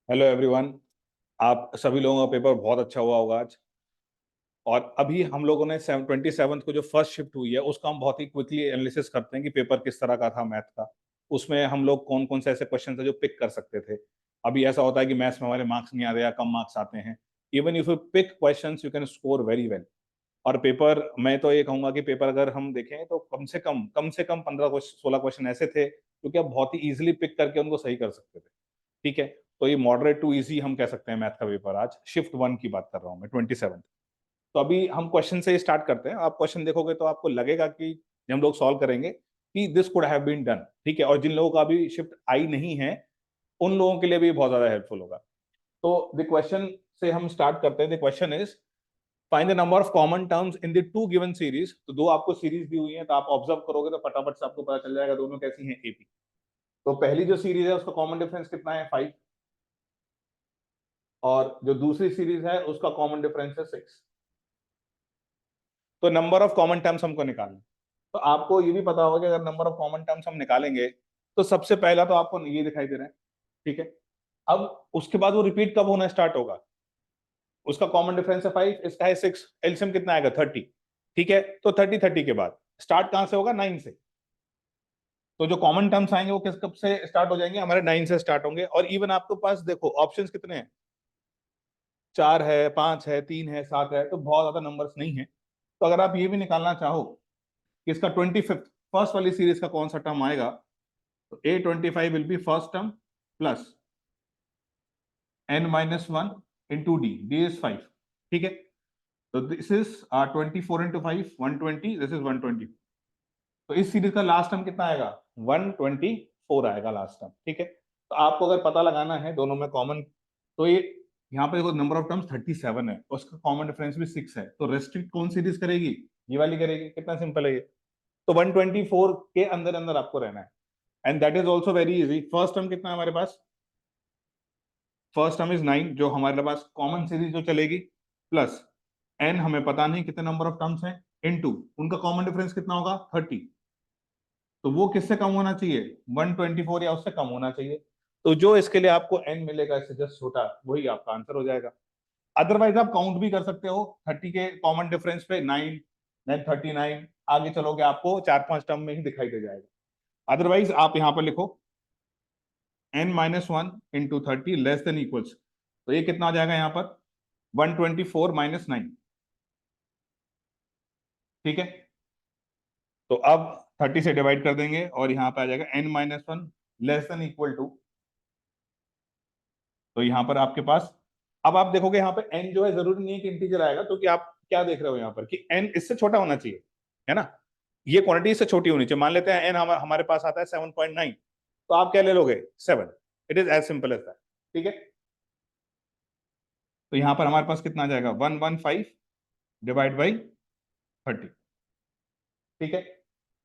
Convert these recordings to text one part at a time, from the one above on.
Hello everyone. आप सभी लोगों का पेपर बहुत अच्छा हुआ होगा आज। और अभी हम लोगों ने 27 को जो फर्स्ट शिफ्ट हुई है उसका हम बहुत ही क्विकली एनालिसिस करते हैं कि पेपर किस तरह का था मैथ का। उसमें हम लोग कौन कौन से ऐसे क्वेश्चन थे जो पिक कर सकते थे। अभी ऐसा होता है कि मैथ्स में हमारे मार्क्स नहीं आते या कम मार्क्स आते हैं। Even if you pick question you can score very well. और पेपर मैं तो ये कहूंगा कि पेपर अगर हम देखें तो कम से कम 15 16 क्वेश्चन ऐसे थे क्योंकि आप बहुत ही इजीली पिक करके उनको सही कर सकते थे। ठीक है। तो ये मॉडरेट टू इजी हम कह सकते हैं मैथ का पेपर आज शिफ्ट 1 की बात कर रहा हूँ मैं 27। तो अभी हम क्वेश्चन से स्टार्ट करते हैं। आप क्वेश्चन देखोगे तो आपको लगेगा कि हम लोग सॉल्व करेंगे कि this could have been done. ठीक है। और जिन लोगों का अभी शिफ्ट आई नहीं है उन लोगों के लिए भी बहुत ज्यादा हेल्पफुल होगा। तो द क्वेश्चन से हम स्टार्ट करते हैं। The question is find the number of common terms in the two given series. तो दो आपको सीरीज दी हुई है तो आप ऑब्जर्व करोगे तो फटाफट से आपको पता चल जाएगा दोनों कैसी हैं एपी। तो पहली जो सीरीज है उसका कॉमन डिफरेंस कितना है 5। और जो दूसरी सीरीज है उसका कॉमन डिफरेंस है 6। तो नंबर ऑफ कॉमन टर्म्स हमको निकालना। तो आपको ये भी पता होगा कि अगर नंबर ऑफ कॉमन टर्म्स हम निकालेंगे तो सबसे पहला तो आपको ये दिखाई दे रहा है। ठीक है। अब उसके बाद वो रिपीट कब होना स्टार्ट होगा। उसका कॉमन डिफरेंस है 5, इसका है 6। एलसीएम कितना आएगा 30। ठीक है। तो 30 के बाद स्टार्ट कहां से होगा 9 से। तो जो कॉमन टर्म्स आएंगे वो किस कब से स्टार्ट हो जाएंगे हमारे 9 से स्टार्ट होंगे। और इवन आपके पास देखो ऑप्शंस कितने हैं 4 है 5 है 3 है 7 है तो बहुत ज्यादा नंबर्स नहीं है। तो अगर आप ये भी निकालना चाहो कि इसका 25th फर्स्ट वाली सीरीज का कौन सा टर्म आएगा तो A25 will be first term plus n-1 into d is 5। ठीक है। तो this is 24 into 5 120 this is 120। तो इस सीरीज का लास्ट टर्म कितना आएगा 124 आएगा लास्ट टर्म। ठीक है। तो आपको अगर पता लगाना है दोनों में कॉमन तो ये यहाँ पे देखो नंबर ऑफ टर्म्स 37 है और उसका कॉमन डिफरेंस भी 6 है तो रेस्ट्रिक्ट कौन सीरीज करेगी ये वाली करेगी। कितना सिंपल है ये। तो 124 के अंदर अंदर आपको रहना है। And that is also very easy. First term कितना है हमारे पास फर्स्ट टर्म इज 9 जो हमारे पास कॉमन सीरीज जो चलेगी प्लस एन हमें पता नहीं कितने नंबर ऑफ टर्म्स हैं इनटू उनका कॉमन डिफरेंस कितना होगा 30। तो वो किससे कम होना चाहिए 124 या उससे कम होना चाहिए। तो जो इसके लिए आपको एन मिलेगा इससे जस्ट छोटा वही आपका आंसर हो जाएगा। अदरवाइज आप काउंट भी कर सकते हो 30 के कॉमन डिफरेंस पे 9 देन 39 आगे चलोगे आपको 4 5 टर्म में ही दिखाई दे जाएगा। अदरवाइज आप यहां पर लिखो n-1 into 30 less than equals. तो ये कितना आ जाएगा यहाँ पर 124 - 9। ठीक है। तो अब 30 से डिवाइड कर देंगे और यहाँ पे आ जाएगा n-1 less than equal to. तो यहाँ पर आपके पास अब आप देखोगे यहाँ पे n जो है जरूरी नहीं है कि इंटीजर आएगा क्योंकि आप क्या देख रहे हो यहाँ पर कि n इससे छोटा होना चाहिए है ना। ये क्वांटिटी इससे छोटी होनी चाहिए। मान लेते हैं n हमारे पास आता है 7.9 तो आप क्या ले लोगे 7। It is as simple as that. ठीक है। तो यहाँ पर हमारे पास कितना आ जाएगा 115 डिवाइड बाई 30। ठीक है।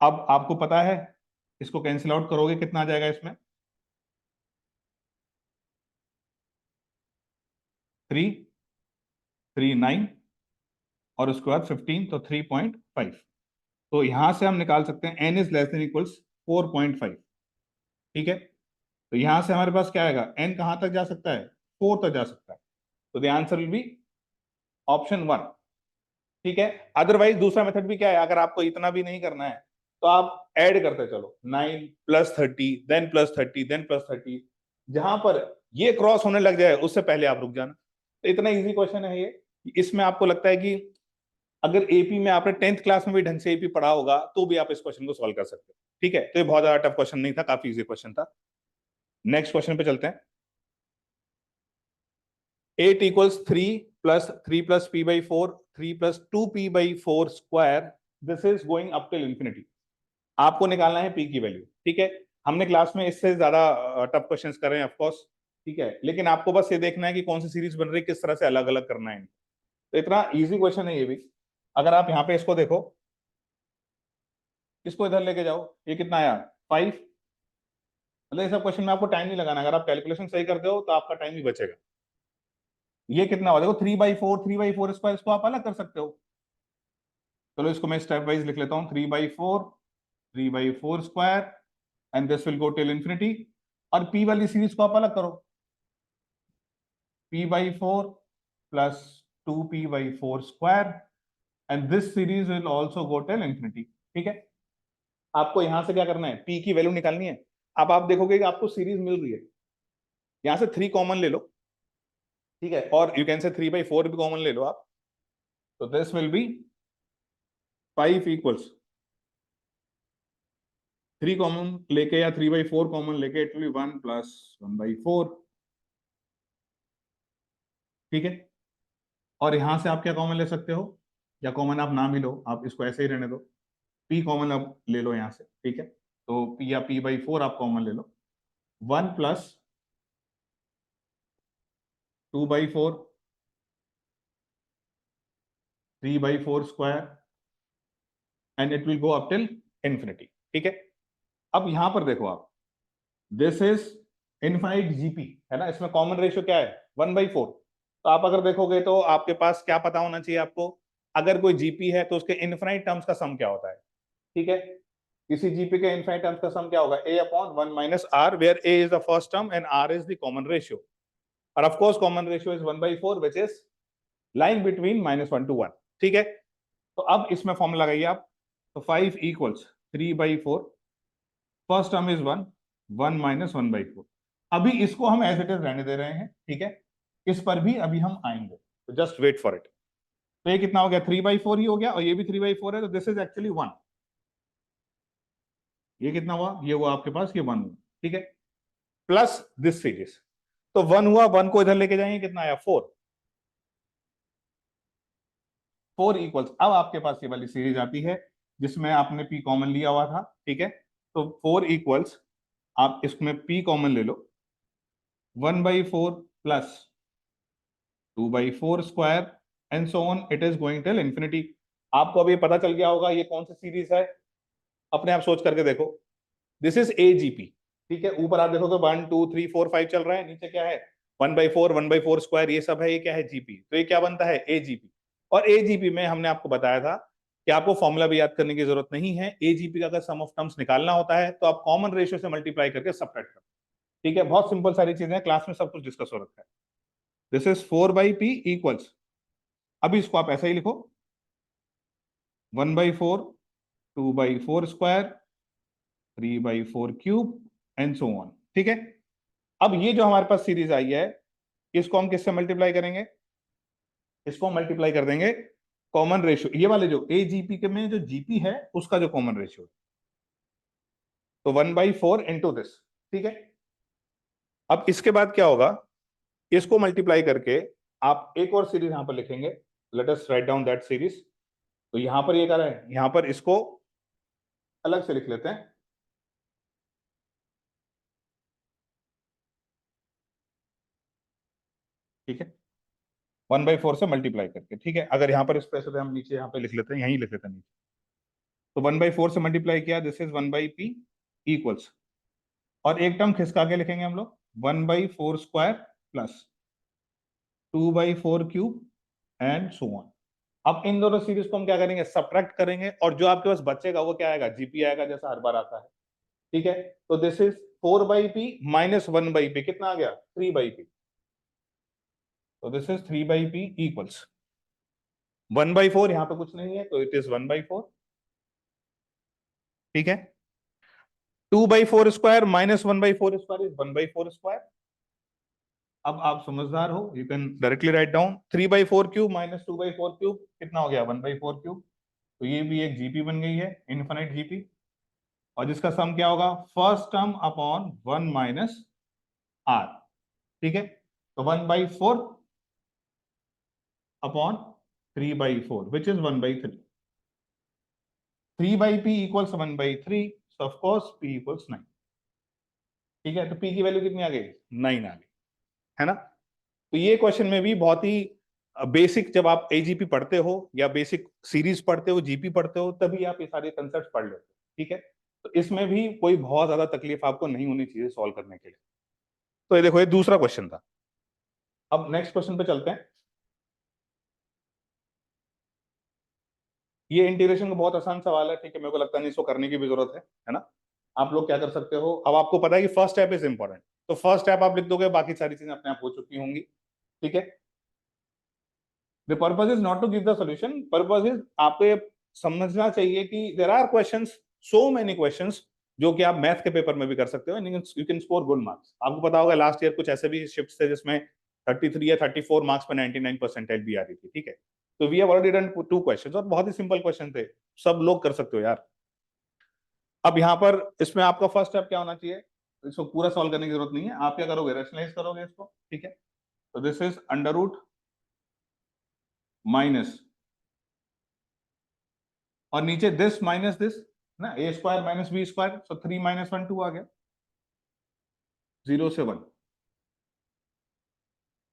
अब आपको पता है इसको कैंसिल आउट करोगे कितना आ जाएगा इसमें 339 और उसके बाद 15 तो 3.5। तो यहां से हम निकाल सकते हैं n is less than equals 4.5। ठीक है। तो यहां से हमारे पास क्या आएगा n कहां तक जा सकता है 4 तक जा सकता है। तो the answer will be option 1। ठीक है। अदरवाइज दूसरा मेथड भी क्या है अगर आपको इतना भी नहीं करना है तो आप ऐड करते चलो 9 + 30 देन +30 देन +30। जहां पर ये क्रॉस होने लग जाए उससे पहले आप रुक जाना। तो इतना इजी क्वेश्चन है ये। इसमें आपको लगता है कि अगर एपी में आपने 10th क्लास में भी ढंग से एपी पढ़ा होगा तो भी आप इस क्वेश्चन को सॉल्व कर सकते हो। ठीक है। तो ये बहुत ज्यादा टफ क्वेश्चन नहीं था काफी इजी क्वेश्चन था। नेक्स्ट क्वेश्चन पे चलते हैं। 8 = 3 + 3 + p/4 3 + 2p/4 square this is going up till infinity. आपको निकालना है पी की वैल्यू। ठीक है। हमने क्लास में इससे ज्यादा टफ क्वेश्चंस कर रहे हैं ऑफकोर्स। ठीक है। लेकिन आपको बस ये देखना है कि कौन सी सीरीज बन रही है किस तरह से अलग अलग करना है। तो इतना इजी क्वेश्चन है ये भी। अगर आप यहाँ पे इसको देखो इसको इधर लेके जाओ ये कितना आया 5। मतलब इस सब क्वेश्चन में आपको टाइम नहीं लगाना। अगर आप कैलकुलेशन सही करते हो तो आपका टाइम भी बचेगा। ये कितना हुआ देखो 3/4 स्क्वायर इसको आप अलग कर सकते हो। चलो इसको मैं स्टेप वाइज लिख लेता हूँ 3/4 square and this will go till infinity. और पी वाली सीरीज को आप अलग करो p/4 plus 2p/4 square and this series will also go till infinity। ठीक है, आपको यहां से क्या करना है, p की वैल्यू निकालनी है। अब आप देखोगे कि आपको सीरीज मिल रही है, यहां से 3 कॉमन ले लो, ठीक है, और यू कैन से 3/4 भी कॉमन ले लो आप, तो this will be 5 equals 3 common लेके या 3/4 कॉमन लेके इट विल बी 1 प्लस 1/4। ठीक है, और यहां से आप क्या कॉमन ले सकते हो, या कॉमन आप ना भी लो, आप इसको ऐसे ही रहने दो, p कॉमन अब ले लो यहां से। ठीक है, तो p या p/4 आप कॉमन ले लो, 1 plus 2/4 3/4 square and it will go up till infinity. ठीक है, अब यहां पर देखो आप, दिस इज इनफाइनाइट जीपी है ना, इसमें कॉमन रेशियो क्या है 1/4। तो आप अगर देखोगे तो आपके पास क्या पता होना चाहिए आपको, अगर कोई जीपी है तो उसके इनफाइनाइट टर्म्स का सम क्या होता है। ठीक है, किसी जीपी के इनफाइनाइट टर्म्स का सम क्या होगा, a upon 1 minus r, where a is the first term and r is the common ratio, और of course common ratio is 1/4 which is lying between -1 to 1। ठीक है, तो अब इसमें फॉर्मूला लगाइए आप, तो 5 equals 3/4, first term is 1, 1 minus 1/4। अभी इसको हम एज इट इज रहने दे रहे हैं। ठीक है, इस पर भी अभी हम आएंगे, तो जस्ट वेट फॉर इट। तो ये कितना हो गया, 3/4 ही हो गया, और ये भी 3/4 है, तो दिस इज एक्चुअली 1। ये कितना हुआ, ये हुआ आपके पास, ये 1 हुआ। ठीक है, प्लस दिस सीरीज, तो 1 हुआ, 1 को इधर लेके जाएंगे, कितना आया 4। 4 इक्वल्स, अब आपके पास ये वाली सीरीज आती है जिसमें आपने p कॉमन लिया हुआ था। ठीक है, तो 4 इक्वल्स, आप इसमें p कॉमन ले लो, 1/4 plus 2/4 square and so on, it is going till infinity. आपको अभी पता चल गया होगा ये कौन सी सीरीज है, अपने आप सोच करके देखो, दिस इज एजीपी। ठीक है, ऊपर आप देखोगे 1 2 3 4 5 चल रहा है, नीचे क्या है 1/4 1/4 स्क्वायर, ये सब है, ये क्या है जीपी, तो ये क्या बनता है एजीपी। और एजीपी में हमने आपको बताया था कि आपको फॉर्मूला भी याद करने की जरूरत नहीं है, एजीपी का अगर सम ऑफ टर्म्स निकालना होता है तो आप कॉमन रेशियो से मल्टीप्लाई करके सब्ट्रैक्ट करो। ठीक है, बहुत सिंपल सारी चीजें हैं, क्लास में सब कुछ डिस्कस हो रखा है। दिस इज 4/p इक्वल्स, अभी इसको आप ऐसा ही लिखो, 1/4 2/4 square 3/4 cube and so on. ठीक है, अब ये जो हमारे पास सीरीज आई है, इसको हम किससे मल्टीप्लाई करेंगे, इसको मल्टीप्लाई कर देंगे कॉमन रेशियो, ये वाले जो एजीपी के में जो जीपी है उसका जो कॉमन रेशियो, तो 1/4 इंटू दिस। ठीक है, अब इसके बाद क्या होगा, इसको मल्टीप्लाई करके आप एक और सीरीज यहां पर लिखेंगे, let us write down that series. तो यहां पर ये कर रहे हैं, यहां पर इसको अलग से लिख लेते हैं। ठीक है, 1/4 से मल्टीप्लाई करके। ठीक है, अगर यहां पर इस पैसे हम नीचे यहाँ पे लिख लेते हैं, यहीं लिख लेते हैं नीचे, तो 1/4 से मल्टीप्लाई किया, दिस इज 1/p इक्वल्स, और एक टर्म खिसका के लिखेंगे हम लोग, 1/4 square plus 2/4 cube and so on. अब इन दोनों सीरीज को हम क्या करेंगे, सब्ट्रैक्ट करेंगे, और जो आपके पास बचेगा वो क्या आएगा, जीपी आएगा, जैसा हर बार आता है। ठीक है, तो this is 4/p minus 1/p, कितना आ गया 3/p, तो दिस इज 3/p इक्वल्स 1/4, यहां पे कुछ नहीं है तो इट इज 1/4। ठीक है, 2/4 square minus 1/4 square is 1/4 square. अब आप समझदार हो, you can directly write down 3/4 cube minus 2/4 cube, कितना हो गया 1/4 क्यूब, तो ये भी एक जीपी बन गई है, इनफिनिट जीपी, और जिसका सम क्या होगा, first term upon 1 minus r. ठीक है, तो 1/4 upon 3/4 which is 1/3, 3/p equals 1/3, so of course p equals 9। ठीक है, तो p की वैल्यू कितनी आ गई 9 आ गई, है ना। तो ये क्वेश्चन में भी बहुत ही बेसिक, जब आप एजीपी पढ़ते हो या बेसिक सीरीज पढ़ते हो, जीपी पढ़ते हो, तभी आप ये सारे कंसेप्ट पढ़ लेते हो। ठीक है, तो इसमें भी कोई बहुत ज्यादा तकलीफ आपको नहीं होनी चाहिए सॉल्व करने के लिए। तो ये देखो, ये दूसरा क्वेश्चन था। अब नेक्स्ट क्वेश्चन पे चलते हैं। ये इंटीग्रेशन का बहुत आसान सवाल है। ठीक है, मेरे को लगता नहीं इसको करने की भी जरूरत है ना। आप लोग क्या कर सकते हो, अब आपको पता है कि फर्स्ट स्टेप इज इंपॉर्टेंट, तो फर्स्ट स्टेप आप लिख दोगे, बाकी सारी चीजें अपने आप हो चुकी होंगी। ठीक है। The purpose is not to give the solution, purpose is आपको ये समझना चाहिए कि there are questions, so many questions जो कि आप मैथ के पेपर में भी कर सकते हो, you can score good marks. आपको पता होगा लास्ट ईयर कुछ ऐसे भी शिफ्ट्स थे जिसमें 33 या 34 मार्क्स पर 99 परसेंटाइल भी आ रही थी, ठीक है। तो we have already done 2 questions और बहुत ही सिंपल क्वेश्चन थे, सब लोग कर सकते हो यार। अब यहाँ पर इसमें आपका फर्स्ट स्टेप क्या होना चाहिए, इसको पूरा सॉल्व करने की जरूरत नहीं है, आप क्या करोगे, रैशनलाइज करोगे इसको, ठीक है। तो this is under root minus, और नीचे दिस माइनस दिस ना, a square minus b square, so 3 minus 1 2 आ गया, 0 से 1।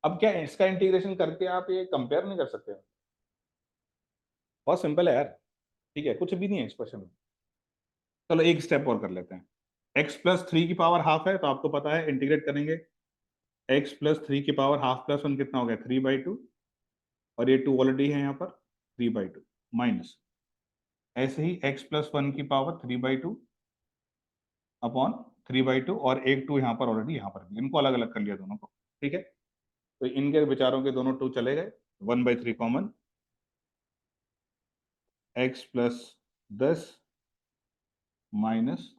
अब क्या इसका इंटीग्रेशन करके आप ये कंपेयर नहीं कर सकते? बहुत सिंपल है यार, ठीक है, कुछ भी नहीं है इस क्वेश्चन में। चलो एक स्टेप और कर लेते हैं। x प्लस 3 की पावर हाफ है, तो आपको पता है इंटीग्रेट करेंगे, x प्लस 3 की पावर हाफ प्लस 1 कितना हो गया, 3/2, और ये 2 ऑलरेडी है यहाँ पर, 3/2 माइनस, ऐसे ही x प्लस 1 की पावर 3/2 अपॉन 3/2, और एक 2 यहाँ पर ऑलरेडी, यहाँ पर भी इनको अलग अलग कर लिया दोनों को, ठीक है। तो इनके विचारों के दोनों 2 चले गए, 1/3 common, x plus 10 minus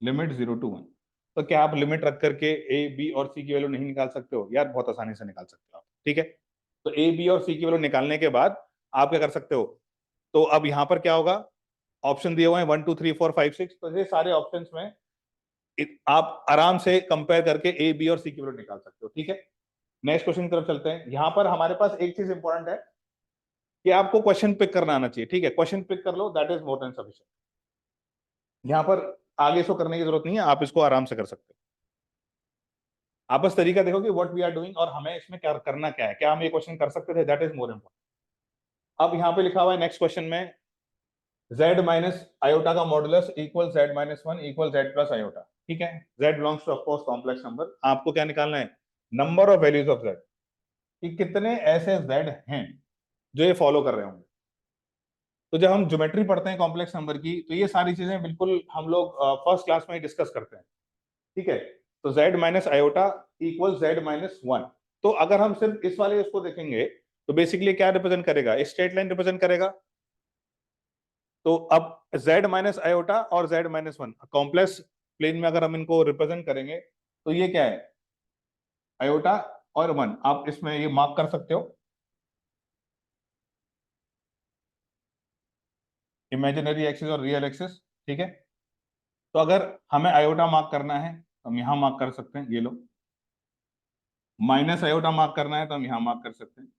limit 0 to 1। तो क्या आप लिमिट रख करके ए बी और सी की वैल्यू नहीं निकाल सकते हो? यार बहुत आसानी से निकाल सकते हो आप, ठीक है। तो ए बी और सी की वैल्यू निकालने के बाद आप क्या कर सकते हो, तो अब यहां पर क्या होगा, ऑप्शन दिए हुए हैं 1 2 3 4 5 6, तो ये सारे ऑप्शंस में आप आराम से कंपेयर करके ए बी और सी की वैल्यू निकाल सकते हो, ठीक है। नेक्स्ट क्वेश्चन की तरफ चलते हैं। यहां पर हमारे पास एक चीज इंपॉर्टेंट है कि आपको क्वेश्चन पिक करना आना चाहिए, ठीक है। क्वेश्चन पिक कर लो, that is more than sufficient. यहां पर आगे इसको करने की जरूरत नहीं है, आप इसको आराम से कर सकते हो। आप बस तरीका देखो कि व्हाट वी आर डूइंग और हमें इसमें क्या करना, क्या है, क्या हम ये क्वेश्चन कर सकते थे, दैट इज मोर इम्पोर्टेंट। अब यहाँ पे लिखा हुआ है नेक्स्ट क्वेश्चन में, z माइनस आयोटा का modulus equal z minus 1 equal z plus iota, ठीक है। z belongs two of course complex number. आपको क्या निकालना है, number of values of z, कि कितने ऐसे z हैं जो ये फॉलो कर रहे होंगे। तो जब हम ज्योमेट्री पढ़ते हैं कॉम्प्लेक्स नंबर की, तो ये सारी चीजें बिल्कुल हम लोग फर्स्ट क्लास में ही डिस्कस करते हैं, ठीक है। तो z minus iota equal z minus 1। तो अगर हम सिर्फ इस वाले इसको देखेंगे तो बेसिकली क्या रिप्रेजेंट करेगा, स्ट्रेट लाइन रिप्रेजेंट करेगा। तो अब z माइनस आयोटा और z माइनस 1 कॉम्प्लेक्स प्लेन में अगर हम इनको रिप्रेजेंट करेंगे तो ये क्या है, आयोटा और 1, आप इसमें ये मार्क कर सकते हो, इमेजिनरी एक्सिस और रियल एक्सिस, ठीक है। तो अगर हमें आयोटा मार्क करना है तो हम यहां मार्क कर सकते हैं, ये लो। माइनस आयोटा मार्क करना है तो हम यहां मार्क कर सकते हैं,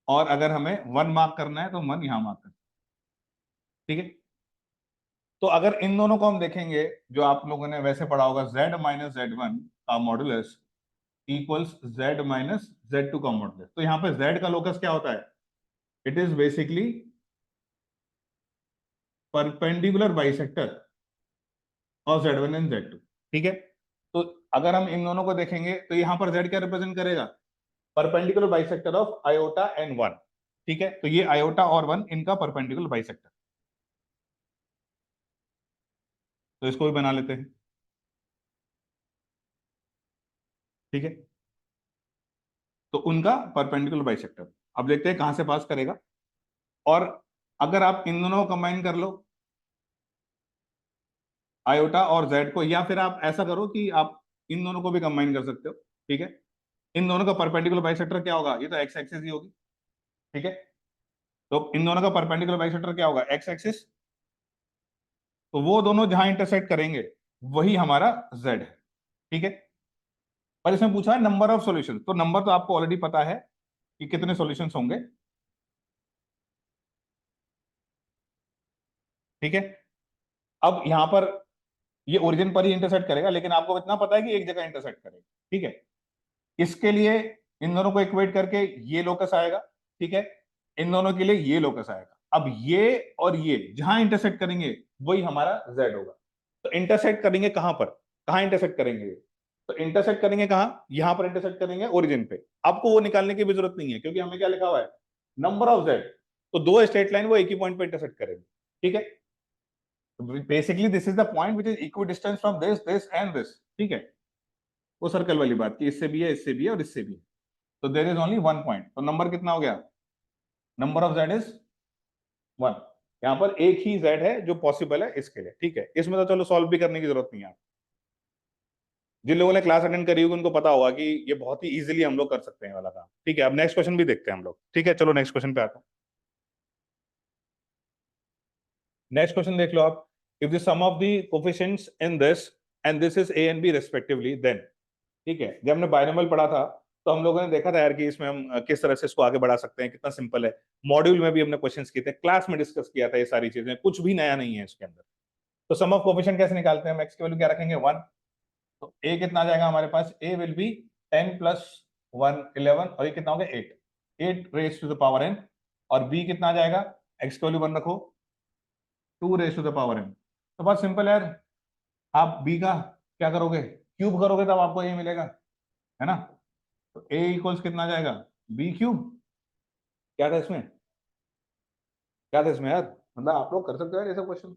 और अगर हमें 1 मार्क करना है तो 1 यहां मार्क कर सकते हैं, ठीक है। तो अगर इन दोनों को हम देखेंगे, जो आप लोगों ने वैसे पढ़ा होगा, z माइनस z1 का modulus equals z minus z2 का मॉडुलस। तो यहाँ पे z का लोकस क्या होता है, it is basically perpendicular bisector of z1 and z2, ठीक है। तो अगर हम इन दोनों को देखेंगे तो यहाँ पर z क्या रिप्रेजेंट करेगा, perpendicular bisector of iota and 1, ठीक है। तो ये आयोटा और 1 इनका परपेंडिकुलर बाइसेक्टर, तो इसको भी बना लेते हैं, ठीक है। तो उनका परपेंडिकुलर बाइसेक्टर, अब देखते हैं कहां से पास करेगा। और अगर आप इन दोनों को कंबाइन कर लो, आयोटा और जेड को, या फिर आप ऐसा करो कि आप इन दोनों को भी कंबाइन कर सकते हो, ठीक है। इन दोनों का परपेंडिकुलर बाइसेक्टर क्या होगा, ये तो एक्स एक्सिस ही होगी, ठीक है। तो इन दोनों का परपेंडिकुलर बाइसेक्टर क्या होगा, एक्स एक्सिस। तो वो दोनों जहां इंटरसेक्ट करेंगे वही हमारा जेड है, ठीक है। पर इसमें पूछा है नंबर ऑफ सॉल्यूशन, तो नंबर तो आपको ऑलरेडी पता है कि कितने सॉल्यूशंस होंगे, ठीक है। अब यहां पर ये ओरिजिन पर ही इंटरसेक्ट करेगा, लेकिन आपको इतना पता है कि एक जगह इंटरसेक्ट करेगा, ठीक है। इसके लिए इन दोनों को इक्वेट करके ये लोकस आएगा, ठीक है। इन दोनों के लिए ये लोकस आएगा। अब ये और ये जहां इंटरसेक्ट करेंगे वही हमारा z होगा। तो इंटरसेक्ट करेंगे कहां पर, कहां इंटरसेक्ट करेंगे, तो इंटरसेक्ट करेंगे कहां, यहां पर इंटरसेक्ट करेंगे ओरिजिन पे। आपको वो निकालने की भी जरूरत नहीं है, क्योंकि हमें क्या लिखा हुआ है, नंबर ऑफ z। तो दो स्ट्रेट लाइन वो एक ही पॉइंट पे इंटरसेक्ट करेंगे, ठीक है। Basically this is the point which is equi distance from this this and this, ठीक है, वो सर्कल वाली बात कि इससे भी है, इससे भी है और इससे भी है, तो देयर इज ओनली 1 पॉइंट। तो नंबर कितना हो गया? Number of Z is 1। यहाँ पर एक ही जेड है जो पॉसिबल है इसके लिए, ठीक है। इसमें तो चलो सॉल्व भी करने की जरूरत नहीं है। जिन लोगों ने क्लास अटेंड करी होगी उनको पता होगा कि ये बहुत ही इजीली हम लोग कर सकते हैं वाला काम, ठीक है। अब नेक्स्ट क्वेश्चन भी देखते हैं हम लोग, ठीक है। चलो नेक्स्ट क्वेश्चन पे आते हैं। नेक्स्ट क्वेश्चन देख लो आप। If the sum of the coefficients in this and this is a and b respectively, then, ठीक है। जब हमने बायनोमियल पढ़ा था तो हम लोगों ने देखा था यार कि इसमें हम किस तरह से इसको आगे बढ़ा सकते हैं, कितना सिंपल है। मॉड्यूल में भी हमने क्वेश्चंस किए थे, क्लास में डिस्कस किया था, ये सारी चीजें कुछ भी नया नहीं है इसके अंदर। तो सम ऑफ कोफिशिएंट कैसे निकालते हैं? हम एक्स की वैल्यू क्या रखेंगे? 1। तो ए कितना आ जाएगा हमारे पास? ए विल बी 10 प्लस 1 11, और ये कितना हो गया? 8। 8 raise to the power n। और बी कितना आ जाएगा? एक्स की वैल्यू 1 रखो, 2 raise to the power n। तो बहुत सिंपल है यार। आप बी का क्या करोगे? क्यूब करोगे तब आपको ए मिलेगा, है ना। तो ए इक्वल्स कितना आ जाएगा? B cube. क्या था इसमें? क्या था इसमें यार? मतलब आप लोग कर सकते हो यार ये सब क्वेश्चन,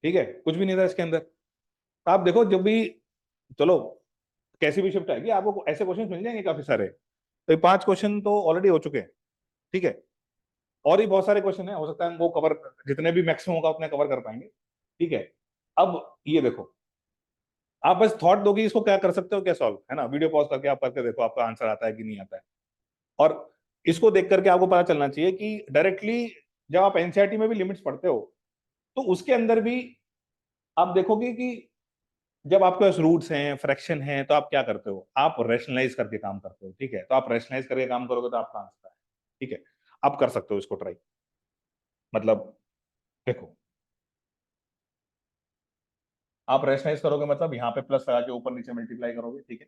ठीक है। कुछ भी नहीं था इसके अंदर। तो आप देखो जब भी, चलो कैसी भी शिफ्ट आएगी आपको ऐसे क्वेश्चन मिल जाएंगे काफी सारे। तो ये 5 क्वेश्चन तो ऑलरेडी हो चुके हैं, ठीक है। और भी बहुत सारे क्वेश्चन है, हो सकता है हम वो कवर, जितने भी मैक्सिमम होगा उतने कवर कर पाएंगे, ठीक है। अब ये देखो, आप बस थॉट दो कि इसको क्या कर सकते हो, क्या सॉल्व, है ना। वीडियो पॉज करके आप करके देखो आपका आंसर आता है कि नहीं आता है। और इसको देख करके आपको पता चलना चाहिए कि डायरेक्टली जब आप एनसीईआरटी में भी लिमिट्स पढ़ते हो तो उसके अंदर भी आप देखोगे कि जब आपके पास रूट्स हैं, फ्रैक्शन है, तो आप क्या करते हो? आप रैशनलाइज करके काम करते हो, ठीक है। तो आप रैशनलाइज करके काम करोगे तो आपका आंसर है, ठीक है। आप कर सकते हो इसको ट्राई। मतलब देखो, आप रैशनलाइज करोगे मतलब यहाँ पे प्लस लगा के ऊपर नीचे मल्टीप्लाई करोगे, ठीक है।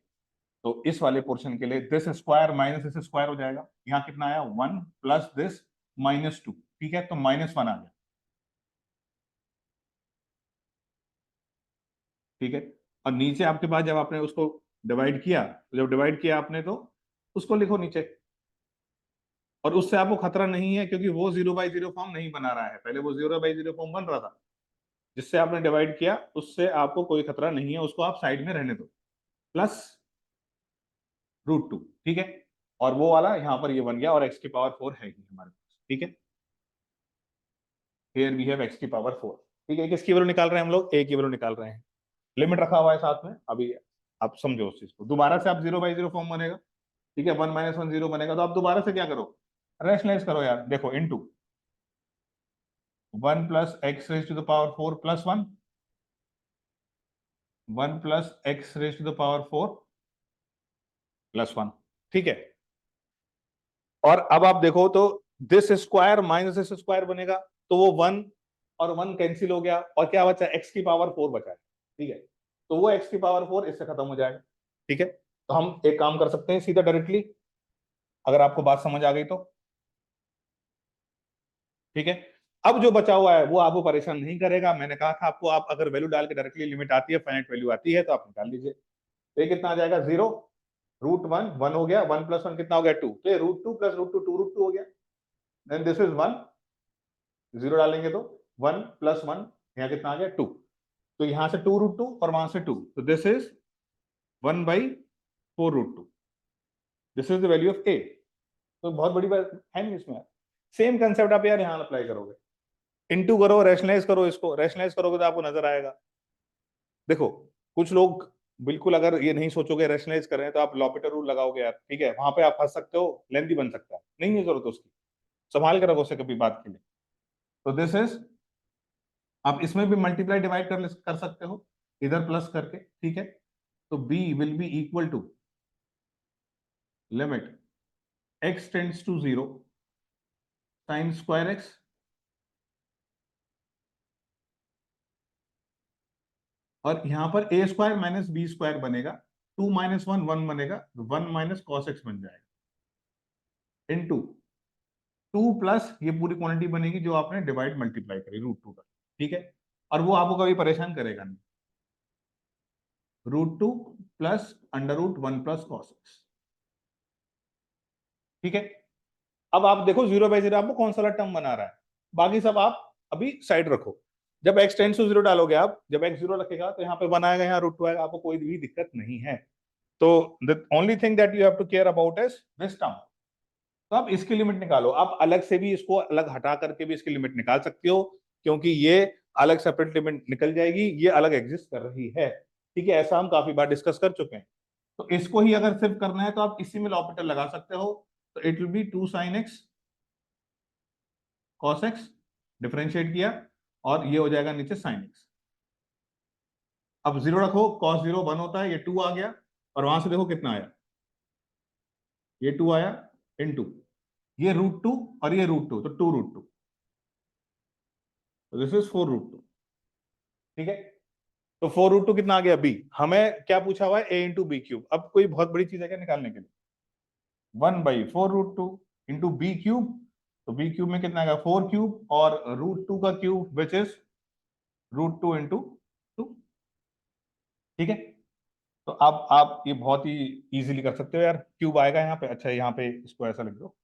तो इस वाले पोर्शन के लिए this square minus this square हो जाएगा। यहाँ कितना आया? 1 प्लस दिस -2, ठीक है। तो -1 आ गया, ठीक है। और नीचे आपके पास जब आपने उसको डिवाइड किया, तो जब डिवाइड किया आपने तो उसको लिखो नीचे। और उससे आपको खतरा नहीं है क्योंकि वो 0/0 फॉर्म नहीं बना रहा है, पहले वो 0/0 फॉर्म बन रहा था। जिससे आपने डिवाइड किया उससे आपको कोई खतरा नहीं है, उसको आप साइड में रहने दो। प्लस √2, ठीक है। और वो वाला यहाँ पर ये बन गया, और x की पावर 4 है ही हमारे पास, ठीक है। हियर वी हैव x की पावर 4, ठीक है। किसकी वैल्यू निकाल रहे हैं हम लोग? a की वैल्यू निकाल रहे हैं। लिमिट रखा हुआ है साथ में। अभी आप समझो उस चीज को, दोबारा से आप 0/0 फॉर्म बनेगा, ठीक है। 1 - 1 0 बनेगा, तो आप दोबारा से क्या करो? रैशनलाइज करो यार। देखो, into 1 plus x raise to the power 4 plus 1, 1 plus x raise to the power 4 plus 1, ठीक है। और अब आप देखो तो this square minus this square बनेगा, तो वो 1 और 1 कैंसिल हो गया, और क्या बचा? एक्स की पावर 4 बचा है, ठीक है। तो वो एक्स की पावर 4 इससे खत्म हो जाएगा, ठीक है। तो हम एक काम कर सकते हैं सीधा डायरेक्टली, अगर आपको बात समझ आ गई तो, ठीक है। अब जो बचा हुआ है वो आपको परेशान नहीं करेगा। मैंने कहा था आपको, आप अगर वैल्यू डाल के डायरेक्टली लिमिट आती है, फाइनाइट वैल्यू आती है, तो आप निकाल लीजिए। तो ये कितना आ जाएगा? 0, √1, 1 हो गया, 1 + 1 कितना हो गया? 2। तो ये √2 + √2 2√2 हो गया। देन दिस इज 1, 0 डालेंगे तो 1 + 1, यहाँ कितना आ गया? 2। तो यहां से 2√2 और वहां से 2, तो this is 1/4√2। This is the value of a। तो बहुत बड़ी बात है नहीं इसमें। सेम कंसेप्ट आप यार यहाँ अप्लाई करोगे, इनटू करो, रैशनलाइज करो, इसको रैशनलाइज करोगे तो आपको नजर आएगा। देखो, कुछ लोग बिल्कुल अगर ये नहीं सोचोगे रैशनलाइज कर रहे हैं तो आप लॉपिटर रूल लगाओगे यार, ठीक है। वहां पे आप फंस सकते हो, लेंथी बन सकता है, नहीं है जरूरत उसकी। संभाल के रखो उसे कभी बात के लिए। तो दिस इज, आप इसमें भी मल्टीप्लाई डिवाइड कर सकते हो इधर प्लस करके, ठीक है। तो b will be equal to limit x tends to 0 sin square x, और यहां पर a square minus b square बनेगा, 2 - 1 1 बनेगा, 1 - cos x बन जाएगा, इनटू 2 प्लस ये पूरी क्वांटिटी बनेगी जो आपने डिवाइड मल्टीप्लाई करी √2 का, ठीक है। और वो आपको कभी परेशान करेगा नहीं। √2 प्लस √1 + cos x, ठीक है। अब आप देखो 0/0 आपको कौन सा टर्म बना रहा है, बाकी सब आप अभी साइड रखो। जब x टेंड्स टू 0 डालोगे आप, जब x 0 रखेगा तो यहाँ पे 1 आएगा, यहाँ √2 आएगा, आपको कोई भी दिक्कत नहीं है। तो the only thing that you have to care about is this term. तो आप इसकी लिमिट निकालो, आप अलग से भी इसको अलग हटा करके भी इसकी लिमिट निकाल सकते हो, क्योंकि ये अलग सेपरेट लिमिट निकल जाएगी, ये अलग एग्जिस्ट कर रही है। ठीक है, ऐसा हम काफी बार डिस्कस कर चुके हैं। तो इसको ही अगर सिर्फ करना है तो आप इसी में ऑपरेटर लगा सकते हो। तो it will be 2 sin x cos x, differentiate किया और ये हो जाएगा नीचे sin x। अब 0 रखो, cos 0 1 होता है, ये 2 आ गया, और वहां से देखो कितना आया, ये 2 आया इनटू ये √2 और ये √2, तो 2√2, तो दिस इज 4√2। ठीक है, तो 4√2 कितना आ गया b, हमें क्या पूछा हुआ है a इंटू बी क्यूब। अब कोई बहुत बड़ी चीज है क्या निकालने के लिए, 1/4√2 इंटू बी क्यूब, तो बी क्यूब में कितना आएगा 4 क्यूब, और √2 का क्यूब विच इज √2 इंटू 2। ठीक है, तो आप ये बहुत ही इजीली कर सकते हो यार, क्यूब आएगा यहाँ पे। अच्छा, यहाँ पे इसको ऐसा लिख दो,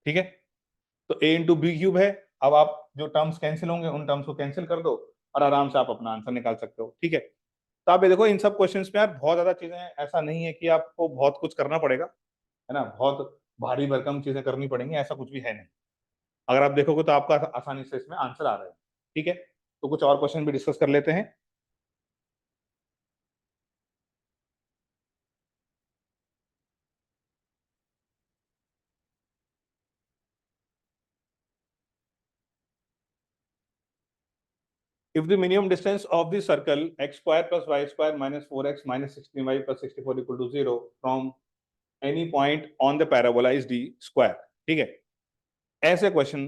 ठीक है, तो a इंटू बी क्यूब है। अब आप जो टर्म्स कैंसिल होंगे उन टर्म्स को कैंसिल कर दो और आराम से आप अपना आंसर निकाल सकते हो। ठीक है, तो आप ये देखो, इन सब क्वेश्चंस में यार बहुत ज्यादा चीजें हैं, ऐसा नहीं है कि आपको बहुत कुछ करना पड़ेगा, है ना, बहुत भारी भरकम चीजें करनी पड़ेंगी, ऐसा कुछ भी है नहीं। अगर आप देखोगे तो आपका आसानी से इसमें आंसर आ रहा है। ठीक है, तो कुछ और क्वेश्चन भी डिस्कस कर लेते हैं। If the minimum distance of the circle x square plus y square minus 4x minus 16y plus 64 equal to 0 from any point on the parabola is d square। ठीक है, ऐसे क्वेश्चन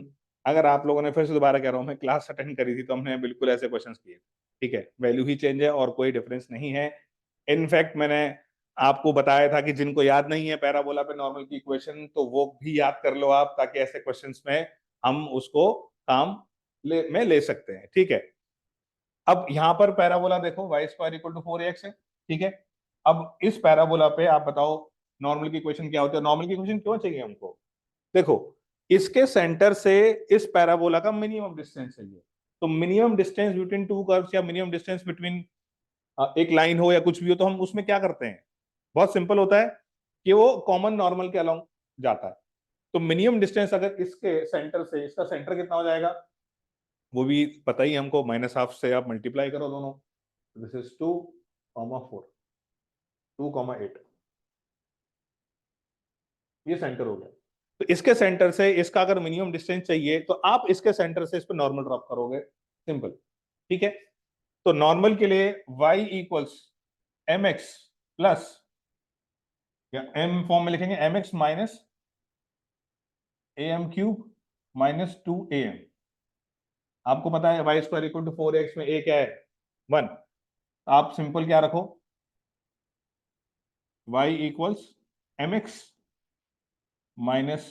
अगर आप लोगों ने, फिर से दोबारा कह रहा हूं, मैं क्लास अटेंड करी थी तो हमने बिल्कुल ऐसे क्वेश्चन किए। ठीक है, वैल्यू ही चेंज है और कोई डिफरेंस नहीं है। इनफैक्ट मैंने आपको बताया था कि जिनको याद नहीं है पैराबोला पे नॉर्मल की इक्वेशन, तो वो भी याद कर लो आप, ताकि ऐसे क्वेश्चंस में हम उसको काम में ले सकते हैं। ठीक है, अब यहां पर पैराबोला देखो y square equal to 4ax है। ठीक है, अब इस पैराबोला पे आप बताओ नॉर्मल की इक्वेशन क्या होती है, नॉर्मल की इक्वेशन क्यों चाहिए हमको। देखो, इसके सेंटर से इस पैराबोला का मिनिमम डिस्टेंस चाहिए। तो minimum distance between two curves या मिनिमम डिस्टेंस बिटवीन एक लाइन हो या कुछ भी हो, तो हम उसमें क्या करते हैं, बहुत सिंपल होता है कि वो कॉमन नॉर्मल के अलोंग जाता है। तो मिनिमम डिस्टेंस अगर इसके सेंटर से, इसका सेंटर कितना हो जाएगा वो भी पता ही हमको, -½ से आप मल्टीप्लाई करो दोनों, दिस इज 2,4, 2,8, ये सेंटर हो गया। तो इसके सेंटर से इसका अगर मिनिमम डिस्टेंस चाहिए तो आप इसके सेंटर से इस पर नॉर्मल ड्रॉप करोगे, सिंपल। ठीक है, तो नॉर्मल के लिए y इक्वल्स mx प्लस, या m फॉर्म में लिखेंगे mx minus am cube minus 2am। आपको पता है y square equal to 4x में a क्या है 1, आप सिंपल क्या रखो, y equals mx minus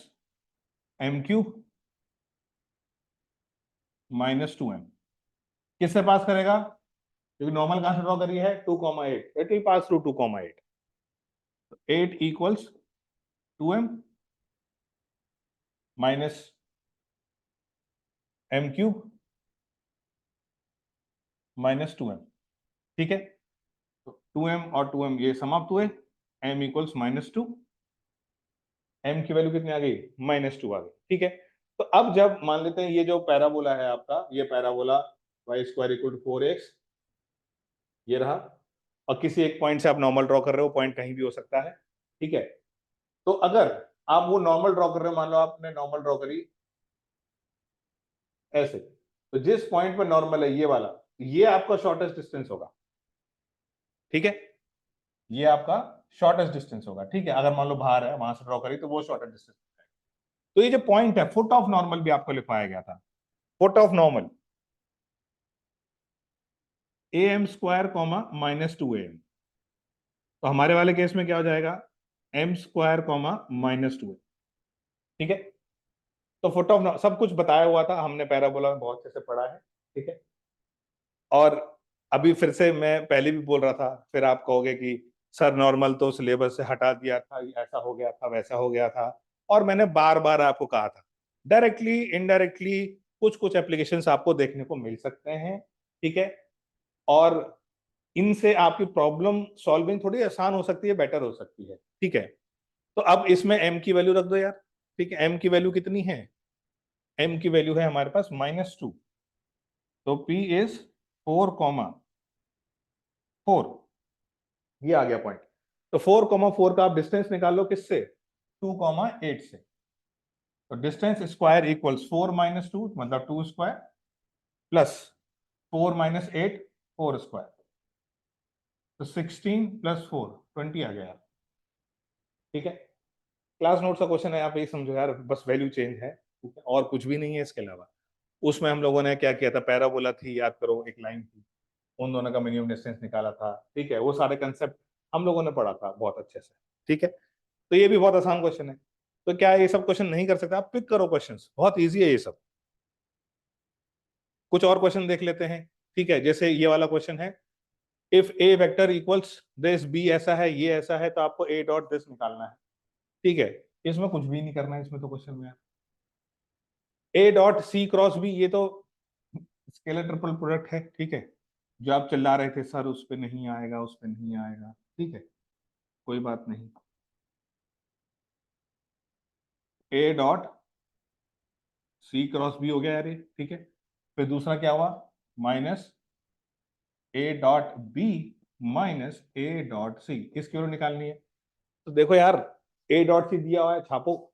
m cube minus 2m। किससे पास करेगा, क्योंकि नॉर्मल कहां से ड्रॉ करी है 2,8, it will pass through 2,8, 8 equals 2m minus m cube minus 2m। ठीक है, तो 2m और 2m ये समाप्त हुए, m इक्वल्स -2, m की वैल्यू कितनी आ गई -2 आ गई। ठीक है, तो अब जब मान लेते हैं ये जो पैराबोला है आपका, ये parabola y square equal to 4x ये रहा, और किसी एक पॉइंट से आप नॉर्मल ड्रॉ कर रहे हो, पॉइंट कहीं भी हो सकता है। ठीक है, तो अगर आप वो नॉर्मल ड्रॉ कर रहे हो, मान लो आपने नॉर्मल ड्रॉ करी ऐसे, तो जिस पॉइंट पर नॉर्मल है ये वाला, ये आपका शॉर्टेस्ट डिस्टेंस होगा। ठीक है, ये आपका शॉर्टेस्ट डिस्टेंस होगा। ठीक है, अगर मान लो बाहर है, वहां से ड्रॉ करी, तो वो शॉर्टेस्ट डिस्टेंस। तो ये जो पॉइंट है, फुट ऑफ नॉर्मल भी आपको लिखवाया गया था, foot of normal am square comma -2am। तो हमारे वाले केस में क्या हो जाएगा, m स्क्वायर कॉमा -2am। ठीक है, तो फुट ऑफ सब कुछ बताया हुआ था हमने, पैराबोला में बहुत अच्छे से पढ़ा है। ठीक है, और अभी फिर से मैं पहले भी बोल रहा था, फिर आप कहोगे कि सर नॉर्मल तो सिलेबस से हटा दिया था, ऐसा हो गया था, वैसा हो गया था, और मैंने बार बार आपको कहा था। डायरेक्टली इनडायरेक्टली कुछ कुछ एप्लीकेशंस आपको देखने को मिल सकते हैं, ठीक है, और इनसे आपकी प्रॉब्लम सॉल्विंग थोड़ी आसान हो सकती है, बेटर हो सकती है, ठीक है। तो अब इसमें m की वैल्यू रख दो यार, ठीक है। m की वैल्यू कितनी है? m की वैल्यू है हमारे पास -2, तो p इज 4,4, ये आ गया पॉइंट। तो 4,4 का आप डिस्टेंस निकाल लो किससे? 2,8 से। तो डिस्टेंस स्क्वायर इक्वल्स 4 - 2 मतलब 2 स्क्वायर प्लस 4 - 8 4 स्क्वायर, तो 16 + 4 20 आ गया, ठीक है। क्लास नोट का क्वेश्चन है, आप ये समझो यार, बस वैल्यू चेंज है, ठीक है, और कुछ भी नहीं है इसके अलावा। उसमें हम लोगों ने क्या किया था, पैराबोला थी, याद करो, एक लाइन थी, उन दोनों का मिनिमम डिस्टेंस निकाला था, ठीक है। वो सारे कंसेप्ट हम लोगों ने पढ़ा था बहुत अच्छे से, ठीक है। तो ये भी बहुत आसान क्वेश्चन है। तो क्या ये सब क्वेश्चन नहीं कर सकते? आप पिक करो क्वेश्चंस, बहुत इजी है ये सब। कुछ और क्वेश्चन देख लेते हैं, ठीक है। जैसे ये वाला क्वेश्चन है, if a vector equals this, b ऐसा है, ये ऐसा है, तो आपको ए डॉट दिस निकालना है, ठीक है। इसमें कुछ भी नहीं करना है, इसमें तो क्वेश्चन में a dot c cross b, ये तो स्केलर ट्रिपल प्रोडक्ट है, ठीक है। जो आप चिल्ला रहे थे सर उस पे नहीं आएगा, उस पे नहीं आएगा, ठीक है, कोई बात नहीं। A dot c cross b हो गया यार ये, ठीक है। फिर दूसरा क्या हुआ, minus a dot b minus a dot c, किसकी ओर निकालनी है? तो देखो यार, ए डॉट सी दिया हुआ है, छापो।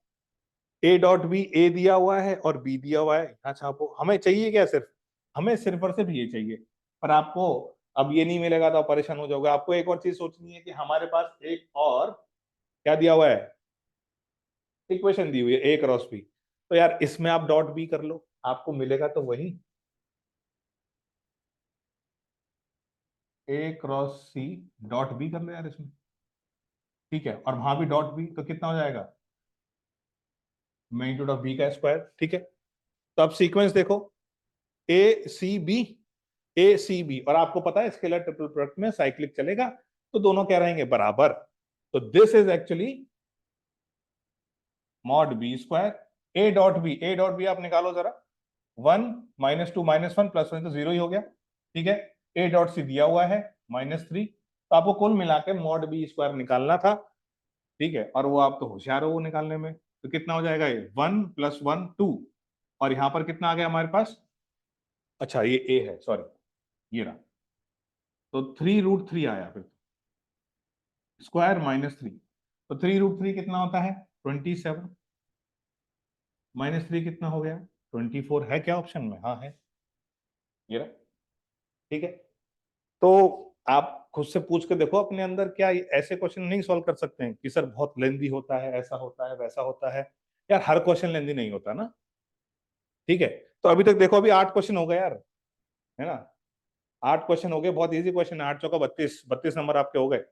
ए डॉट बी, ए दिया हुआ है और बी दिया हुआ है, यहाँ छापो। हमें चाहिए क्या? सिर्फ हमें सिर्फ और सिर्फ ये चाहिए। पर आपको अब ये नहीं मिलेगा तो आप परेशान हो जाओगे। आपको एक और चीज सोचनी है कि हमारे पास एक और क्या दिया हुआ है, इक्वेशन दी हुई है, ए क्रॉस बी। तो यार इसमें आप डॉट बी कर लो, आपको मिलेगा तो वही ए क्रॉस सी डॉट बी कर लो यार इसमें, ठीक है। और वहां भी डॉट बी, तो कितना हो जाएगा, मैग्नीट्यूड ऑफ बी का स्क्वायर, ठीक है। तो अब सीक्वेंस देखो, ए सी बी, ए सी बी, और आपको पता है स्केलर ट्रिपल प्रोडक्ट में साइक्लिक चलेगा, तो दोनों क्या रहेंगे, बराबर। तो this is actually mod b square a dot b. A dot b आप निकालो जरा, 1 -2 -1 +1 तो 0 ही हो गया, ठीक है। ए डॉट सी दिया हुआ है -3, तो आपको कुल मिला के मॉड बी स्क्वायर निकालना था, ठीक है। और वो आप तो होशियार हो वो निकालने में। तो कितना हो जाएगा, ये 1 + 1 2, और यहां पर कितना आ गया हमारे पास, अच्छा ये ए है, सॉरी, ये रहा। तो 3√3 आया, फिर स्क्वायर -3, तो 3√3 कितना होता है, 27, -3 कितना हो गया, 24। है क्या ऑप्शन में? हाँ है, ये रहा, ठीक है। तो आप खुद से पूछ के देखो अपने अंदर, क्या ऐसे क्वेश्चन नहीं सॉल्व कर सकते हैं कि सर बहुत लेंदी होता है, ऐसा होता है, वैसा होता है? यार हर क्वेश्चन लेंदी नहीं होता ना, ठीक है। तो अभी तक देखो, अभी 8 क्वेश्चन हो गए यार, है ना। 8 क्वेश्चन हो गए, बहुत इजी क्वेश्चन है, 8 चौका 32, 32 नंबर आपके हो गए।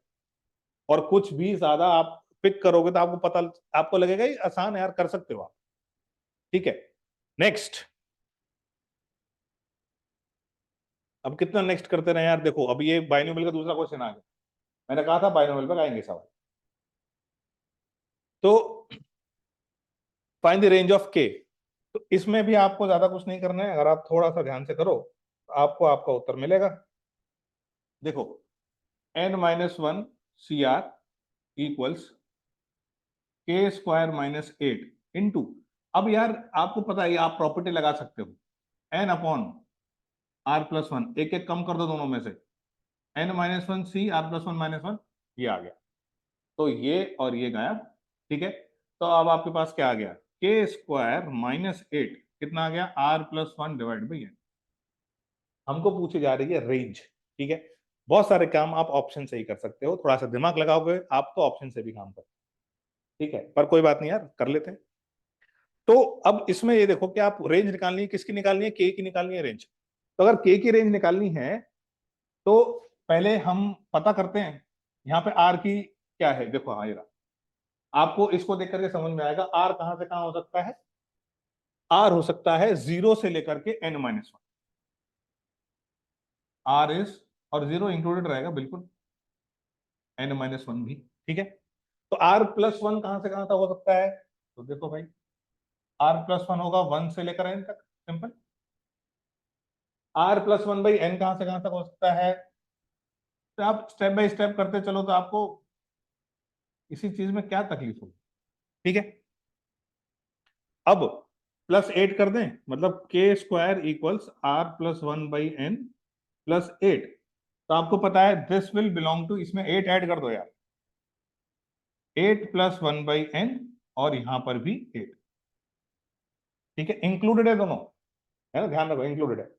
और कुछ भी ज्यादा आप पिक करोगे तो आपको पता, आपको लगेगा ये आसान है यार, कर सकते हो आप, ठीक है। नेक्स्ट, अब कितना नेक्स्ट करते रहे यार। देखो अब ये बाइनोमियल का दूसरा क्वेश्चन आ गया, मैंने कहा था बाइनोमियल पर आएंगे सवाल। तो फाइंड द रेंज ऑफ के, तो इसमें भी आपको ज्यादा कुछ नहीं करना है, अगर आप थोड़ा सा ध्यान से करो तो आपको आपका उत्तर मिलेगा। देखो n-1 CR equals k² - 8 into, अब यार आपको पता है आप प्रॉपर्टी लगा सकते हो, n/r+1, एक एक कम कर दो दोनों में से, n-1 C r+1 -1, ये आ गया। तो ये और ये गायब, ठीक है। तो अब आपके पास क्या आ गया, k² - 8 कितना आ गया, r+1/n। हमको पूछी जा रही है रेंज, ठीक है। बहुत सारे काम आप ऑप्शन से ही कर सकते हो, थोड़ा सा दिमाग लगाओगे आप तो ऑप्शन से भी काम कर, ठीक है। पर कोई बात नहीं यार, कर लेते हैं। तो अब इसमें ये देखो कि आप रेंज निकालनी है, किसकी निकालनी है, के की निकालनी है रेंज। तो अगर के की रेंज निकालनी है तो पहले हम पता करते हैं यहाँ पे आर की क्या है। देखो हाँ, ये रहा। आपको इसको देख करके समझ में आएगा आर कहां से कहां हो सकता है। आर हो सकता है 0 से लेकर के n-1, आर इज, और 0 इंक्लूडेड रहेगा बिल्कुल, n-1 भी, ठीक है। तो r+1 कहां से कहां तक हो सकता है? तो देखो भाई, r+1 होगा 1 से लेकर n तक, सिंपल। r+1/n कहां से कहां तक हो सकता है? तो आप स्टेप बाय स्टेप करते चलो तो आपको इसी चीज में क्या तकलीफ होगी, ठीक है। अब +8 कर दें, मतलब k² = r+1/n+8। तो आपको पता है दिस विल बिलोंग टू, इसमें 8 ऐड कर दो यार, 8+1/n, और यहां पर भी 8, ठीक है। इंक्लूडेड है दोनों, है ना, ध्यान रखो इंक्लूडेड है।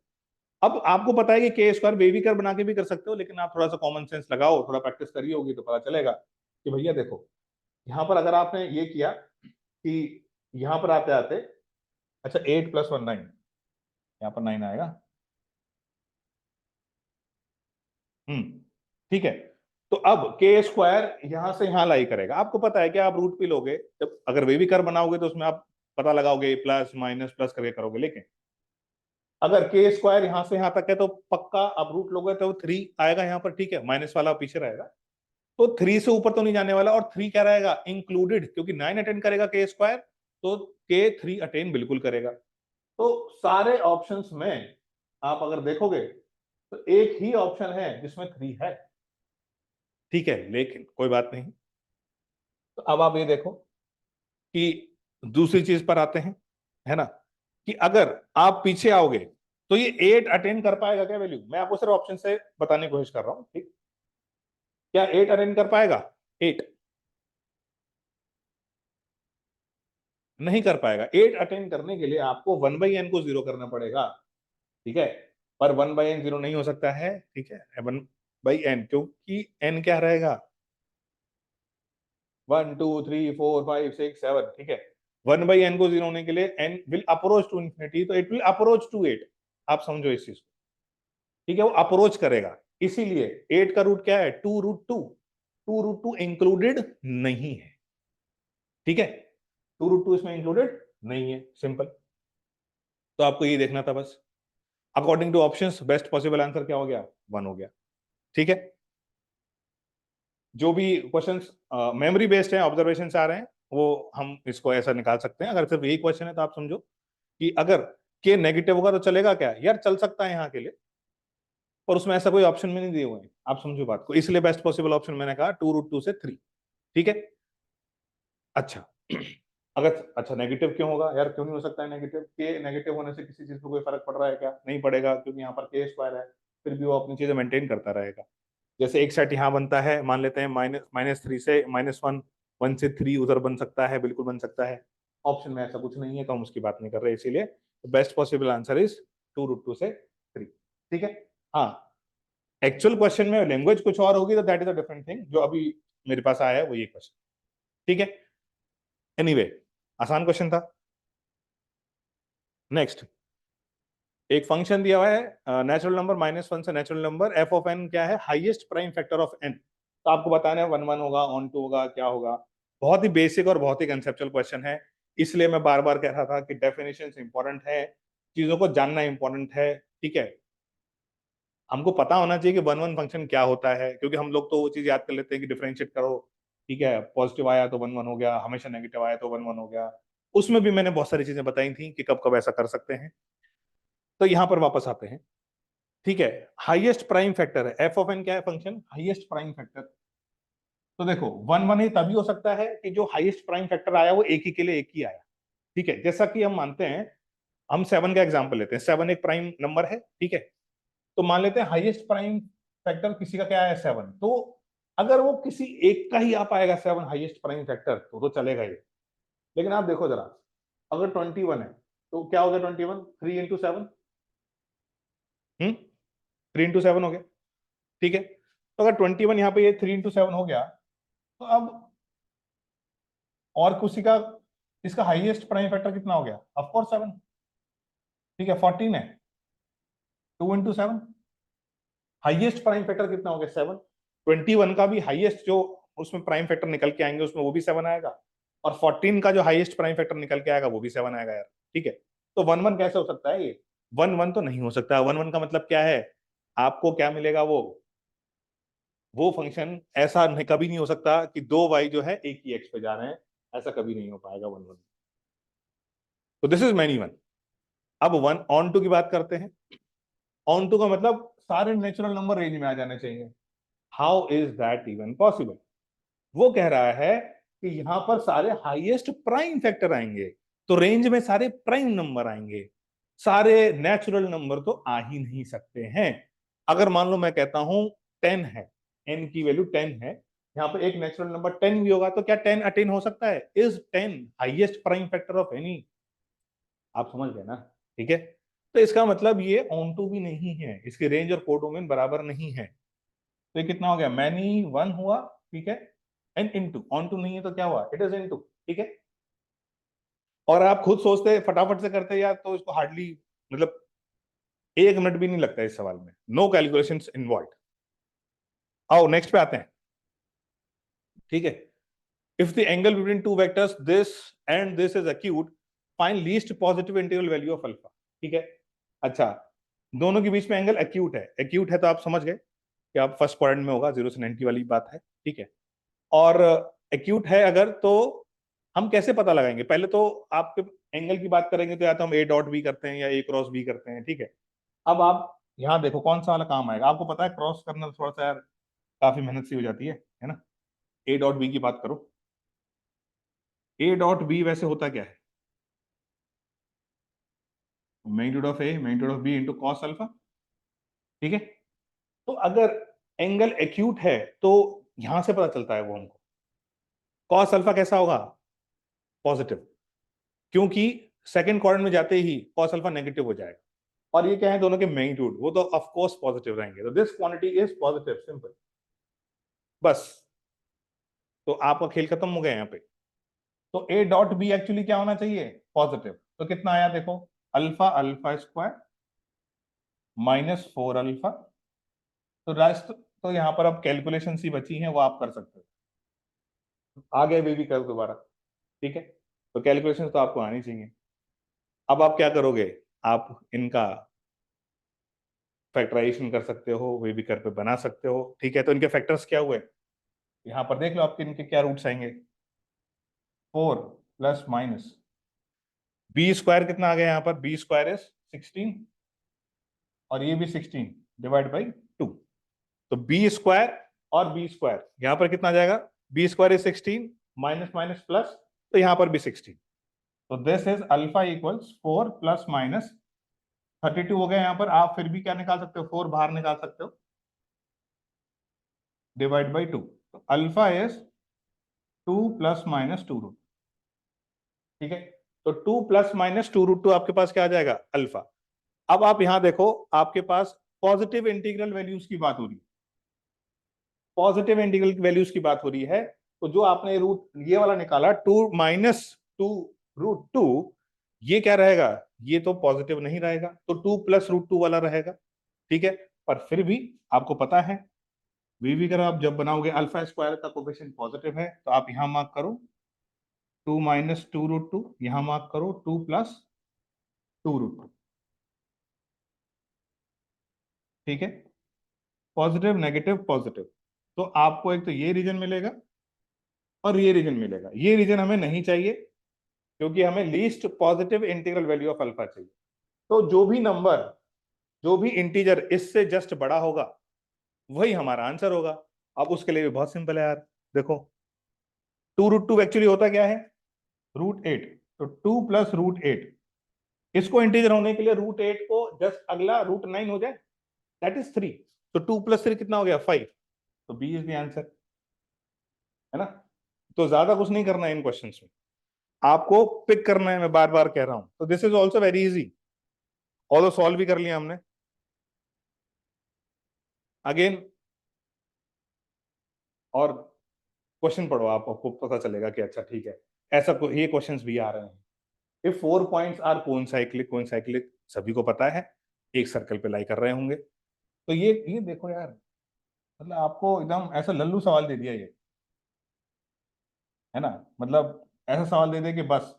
अब आपको पता है कि k² बेबी कर बना के भी कर सकते हो, लेकिन आप थोड़ा सा कॉमन सेंस लगाओ, थोड़ा प्रैक्टिस करी होगी तो पता चलेगा कि भैया देखो, यहां पर अगर आपने ये किया कि यहां पर आते आते, अच्छा 8+1 9, यहां पर 9 आएगा, ठीक है। तो अब k² यहां से यहां लाई करेगा। आपको पता है कि आप रूट पी लोगे, जब अगर बेबी कर बनाओगे तो उसमें आप पता लगाओगे, प्लस माइनस प्लस करके करोगे, लेकिन अगर k² यहां से यहां तक है तो पक्का आप रूट लोगे तो 3 आएगा यहाँ पर, ठीक है, माइनस वाला पीछे रहेगा। तो 3 से ऊपर तो नहीं जाने वाला, और 3 क्या रहेगा, इंक्लूडेड, क्योंकि 9 अटेंड करेगा k², तो k3 अटेंड बिल्कुल करेगा। तो सारे ऑप्शंस में आप अगर देखोगे तो एक ही ऑप्शन है जिसमें 3 है, ठीक है, लेकिन कोई बात नहीं। तो अब आप ये देखो कि दूसरी चीज पर आते हैं, है ना, कि अगर आप पीछे आओगे तो ये 8 अटेंड कर पाएगा क्या वैल्यू? मैं आपको सिर्फ ऑप्शन से बताने की कोशिश कर रहा हूं, ठीक। क्या 8 अटेंड कर पाएगा? 8 नहीं कर पाएगा। 8 अटेंड करने के लिए आपको 1/n को 0 करना पड़ेगा, ठीक है। पर 1/n 0 नहीं हो सकता है, ठीक है, 1/n, क्योंकि n क्या रहेगा, 1 2 3 4 5 6 7, ठीक है। 1/n को 0 होने के लिए n will approach to infinity, तो इट विल अप्रोच टू 8। आप समझो इस चीज को, ठीक है, वो अप्रोच करेगा। इसीलिए 8 का रूट क्या है, 2√2। 2√2 इंक्लूडेड नहीं है, ठीक है, 2√2 इसमें इंक्लूडेड नहीं है, सिंपल। तो आपको ये देखना था बस। According two options best possible answer क्या हो गया, 1 हो गया, ठीक है। जो भी क्वेश्चंस मेमोरी बेस्ड है, ऑब्जर्वेशन से आ रहे हैं, वो हम इसको ऐसा निकाल सकते हैं। अगर सिर्फ यही क्वेश्चन है तो आप समझो कि अगर के नेगेटिव होगा तो चलेगा क्या यार, चल सकता है यहाँ के लिए, पर उसमें ऐसा कोई ऑप्शन में नहीं दिए हुए हैं। आप समझो बात को, इसलिए बेस्ट पॉसिबल ऑप्शन मैंने कहा 2√2 से 3, ठीक है। अच्छा अगर अच्छा नेगेटिव क्यों होगा यार, क्यों नहीं हो सकता है नेगेटिव? के नेगेटिव होने से किसी चीज पे कोई फर्क पड़ रहा है क्या? नहीं पड़ेगा, क्योंकि यहाँ पर k² है, फिर भी वो अपनी चीजें मेंटेन करता रहेगा। जैसे एक सेट यहाँ बनता है, मान लेते हैं -3 से -1, 1 से 3 उधर बन सकता है, बिल्कुल बन सकता है। ऑप्शन में ऐसा कुछ नहीं है तो हम उसकी बात नहीं कर रहे, इसीलिए बेस्ट पॉसिबल आंसर इज 2√2 से 3, ठीक है। हाँ, एक्चुअल क्वेश्चन में लैंग्वेज कुछ और होगी तो that is a different thing. जो अभी मेरे पास आया है वो ये क्वेश्चन, ठीक है। एनीवे, आसान क्वेश्चन था। नेक्स्ट, एक फंक्शन दिया हुआ है नेचुरल नंबर -1 से natural number f of n क्या है, highest prime factor of n। तो आपको बताना है 1 1 होगा, ऑन 2 होगा, क्या होगा। बहुत ही बेसिक और बहुत ही कंसेप्चुअल क्वेश्चन है, इसलिए मैं बार बार कह रहा था कि डेफिनेशन इंपॉर्टेंट है, चीजों को जानना इंपॉर्टेंट है, ठीक है। हमको पता होना चाहिए कि 1 1 फंक्शन क्या होता है, क्योंकि हम लोग तो वो चीज याद कर लेते हैं कि डिफरेंशिएट करो, ठीक है, पॉजिटिव आया तो 1 1 हो गया, हमेशा नेगेटिव आया तो 1 1 हो गया। उसमें भी मैंने बहुत सारी चीजें बताई थी कि कब कब ऐसा कर सकते हैं। तो यहां पर वापस आते हैं, ठीक है। हाईएस्ट प्राइम फैक्टर है, एफ ऑफ एन क्या है फंक्शन, हाईएस्ट प्राइम फैक्टर। तो देखो 1 1 ही तभी हो सकता है कि जो हाईएस्ट प्राइम फैक्टर आया वो एक ही के लिए एक ही आया, ठीक है। जैसा कि हम मानते हैं, हम 7 का एग्जांपल लेते हैं, 7 एक प्राइम नंबर है, ठीक है। तो मान लेते हैं हाईएस्ट प्राइम फैक्टर किसी का क्या है, 7। तो अगर वो किसी एक का ही आ पाएगा 7 हाईएस्ट प्राइम फैक्टर तो चलेगा ये। लेकिन आप देखो जरा, अगर 21 है तो क्या हो गया, 21 3 × 7, 3 × 7 हो गया, ठीक है। तो अगर 21 यहाँ पे ये 3 × 7 हो गया, तो अब और किसी का, इसका हाईएस्ट प्राइम फैक्टर कितना हो गया, ऑफ कोर्स 7, ठीक है। 14 है, 2 × 7, हाईएस्ट प्राइम फैक्टर कितना हो गया, 7। 21 का भी हाईएस्ट जो उसमें प्राइम फैक्टर निकल के आएंगे उसमें वो भी 7 आएगा, और 14 का जो हाईएस्ट प्राइम फैक्टर निकल के आएगा वो भी 7 आएगा यार, ठीक है। तो 1 1 कैसे हो सकता है ये, 1 1 तो नहीं हो सकता। 1 1 का मतलब क्या है, आपको क्या मिलेगा, वो वो फंक्शन ऐसा कभी नहीं हो सकता कि दो y जो है एक ही x पे जा रहे हैं, ऐसा कभी नहीं हो पाएगा वन वन। तो दिस इज मैनी वन। अब वन ऑन टू की बात करते हैं। ऑन टू का मतलब सारे नेचुरल नंबर रेंज में आ जाने चाहिए। How is that even possible? वो कह रहा है कि यहां पर सारे हाईएस्ट प्राइम फैक्टर आएंगे, तो रेंज में सारे प्राइम नंबर आएंगे, सारे नेचुरल नंबर तो आ ही नहीं सकते हैं। अगर मान लो मैं कहता हूं 10 है, n की वैल्यू 10 है, यहां पर एक नेचुरल नंबर 10 भी होगा, तो क्या 10 अटेन हो सकता है? Is 10 highest prime factor of any? आप समझ गए ना? ठीक है। तो इसका मतलब ये ऑन टू भी नहीं है, इसकी रेंज और कोडोमेन बराबर नहीं है। तो ये कितना हो गया? मैनी वन हुआ, ठीक है, एंड इनटू। ऑन टू नहीं है तो क्या हुआ? इट इज इनटू, ठीक है। और आप खुद सोचते फटाफट से करते यार, तो इसको हार्डली मतलब 1 मिनट भी नहीं लगता इस सवाल में। No calculations involve. आओ नेक्स्ट पे आते हैं, ठीक है। If the angle between two vectors this and this is acute, find least positive integral value of alpha, ठीक है। अच्छा, दोनों के बीच में एंगल एक्यूट है। एक्यूट है तो आप समझ गए कि आप फर्स्ट क्वाड्रेंट में होगा, 0 से 90 वाली बात है, ठीक है। और एक्यूट है अगर, तो हम कैसे पता लगाएंगे? पहले तो आप एंगल की बात करेंगे तो या तो हम ए डॉट बी करते हैं या ए क्रॉस बी करते हैं, ठीक है। अब आप यहाँ देखो कौन सा वाला काम आएगा। आपको पता है क्रॉस करना थोड़ा सा यार काफी मेहनत सी हो जाती है ना। ए डॉट बी की बात करो। ए डॉट बी वैसे होता क्या है? Magnitude of a magnitude of b into cos alpha, ठीक है। तो अगर एंगल एक्यूट है तो यहां से पता चलता है वो हमको। कॉस अल्फा कैसा होगा? पॉजिटिव, क्योंकि सेकंड क्वाड्रेंट में जाते ही कॉस अल्फा नेगेटिव हो जाएगा। और ये क्या है? दोनों के मैग्नीट्यूड, वो तो ऑफ कोर्स पॉजिटिव रहेंगे। तो this quantity is positive, simple, बस। तो आपका खेल खत्म हो गया यहाँ पे। तो ए डॉट बी एक्चुअली क्या होना चाहिए? पॉजिटिव। तो कितना आया देखो, अल्फा अल्फा स्क्वायर -4 अल्फा। तो रेस्ट तो यहाँ पर अब कैलकुलेशन सी बची है, वो आप कर सकते हो। आगे भी कर दोबारा, ठीक है। तो कैलकुलेशन तो आपको आनी चाहिए। अब आप क्या करोगे? आप इनका फैक्टराइजेशन कर सकते हो, वे भी कर पे बना सकते हो, ठीक है। तो इनके फैक्टर्स क्या हुए? यहां पर देख लो आपके इनके क्या रूट्स आएंगे। 4 प्लस माइनस बी स्क्वायर कितना आ गया यहाँ पर? बी स्क्वायर इज 16, और ये भी 16 डिवाइड बाई 2। तो बी स्क्वायर और बी स्क्वायर यहां पर कितना आ जाएगा? B square is 16 minus minus plus, तो यहां पर भी 16। तो this is alpha equals 4 plus minus 32 हो गया। यहां पर आप फिर भी क्या निकाल सकते हो? 4 बाहर निकाल सकते हो, डिवाइड बाई 2। तो alpha is 2 plus minus 2 root, ठीक है। तो 2 प्लस माइनस 2 रूट 2 आपके पास क्या आ जाएगा? अल्फा। अब आप यहां देखो, आपके पास पॉजिटिव इंटीग्रल वैल्यूज की बात हो रही है। पॉजिटिव इंटीग्रल वैल्यूज की बात हो रही है। तो जो आपने रूट ये वाला निकाला 2 - 2 रूट 2, ये क्या रहेगा? ये तो पॉजिटिव नहीं रहेगा, तो 2 प्लस रूट 2 वाला रहेगा, ठीक है। पर फिर भी आपको पता है वी कर आप जब बनाओगे अल्फा स्क्वायर का कोफिशिएंट पॉजिटिव है, तो आप यहां मार्क करो 2 - 2 रूट 2, यहां मार्क करो 2 प्लस 2 रूट 2, ठीक है। पॉजिटिव नेगेटिव पॉजिटिव, तो आपको एक तो ये रीजन मिलेगा और ये रीजन मिलेगा। ये रीजन हमें नहीं चाहिए, क्योंकि हमें least positive integral value of alpha चाहिए। तो जो भी नंबर, जो भी इंटीजर इससे जस्ट बड़ा होगा, वही हमारा आंसर होगा। अब उसके लिए भी बहुत सिंपल है यार। देखो 2 रूट 2 एक्चुअली होता क्या है? √8। तो 2 प्लस √8, इसको इंटीजर होने के लिए √8 को जस्ट अगला √9 हो जाए, दैट इज 3। तो 2 प्लस 3 कितना हो गया? 5। तो बी इज द आंसर, है ना। तो ज्यादा कुछ नहीं करना है इन क्वेश्चंस में, आपको पिक करना है। मैं बार बार कह रहा हूं। तो this is also very easy, और सॉल्व भी कर लिया हमने। अगेन और क्वेश्चन पढ़ो, आपको पता चलेगा कि अच्छा ठीक है, ऐसा ये क्वेश्चंस भी आ रहे हैं। इफ 4 पॉइंट्स आर कोइंसाइक्लिक, कोइंसाइक्लिक सभी को पता है, एक सर्कल पे लाई कर रहे होंगे। तो ये देखो यार, मतलब आपको एकदम ऐसा लल्लू सवाल दे दिया ये, है ना। मतलब ऐसा सवाल दे दिया कि बस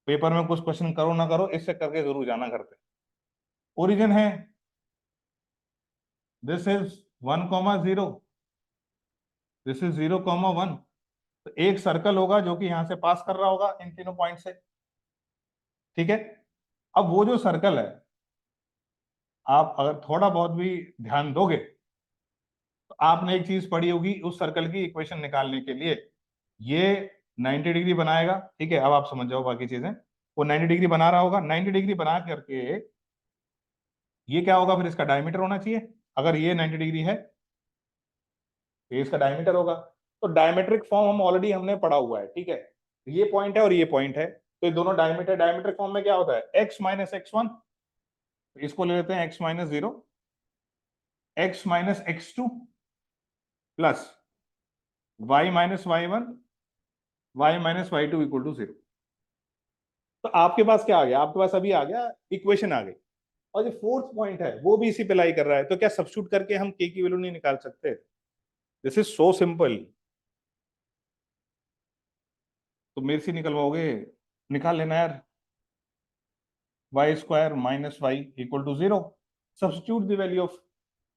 पेपर में कुछ क्वेश्चन करो ना करो, इससे करके जरूर जाना घर पे। ओरिजिन है, दिस इज 1,0, दिस इज 0,1। तो एक सर्कल होगा जो कि यहां से पास कर रहा होगा इन तीनों पॉइंट से, ठीक है। अब वो जो सर्कल है, आप अगर थोड़ा बहुत भी ध्यान दोगे तो आपने एक चीज पढ़ी होगी उस सर्कल की इक्वेशन निकालने के लिए, ये 90 डिग्री बनाएगा, ठीक है। अब आप समझ जाओ बाकी चीजें। वो 90 डिग्री बना रहा होगा, 90 डिग्री बना करके ये क्या होगा, फिर इसका डायमीटर होना चाहिए। अगर ये 90 डिग्री है तो ये इसका डायमीटर होगा। तो डायमेट्रिक फॉर्म हम ऑलरेडी हमने पढ़ा हुआ है, ठीक है। ये पॉइंट है और ये पॉइंट है, तो ये दोनों डायमीटर, डायमेट्रिक फॉर्म में क्या होता है, x माइनस x1, इसको ले लेते हैं x minus 0, x minus x2 plus y minus y1, y minus y2 equal to 0। तो आपके पास क्या आ गया, आपके पास अभी आ गया इक्वेशन आ गई। और जो फोर्थ पॉइंट है वो भी इसी पे लाई कर रहा है, तो क्या सब्स्टिट्यूट करके हम k की वैल्यू नहीं निकाल सकते? This is so simple. तो मेरे से निकलवाओगे, निकाल लेना यार। Y square minus y equal to 0, substitute the value of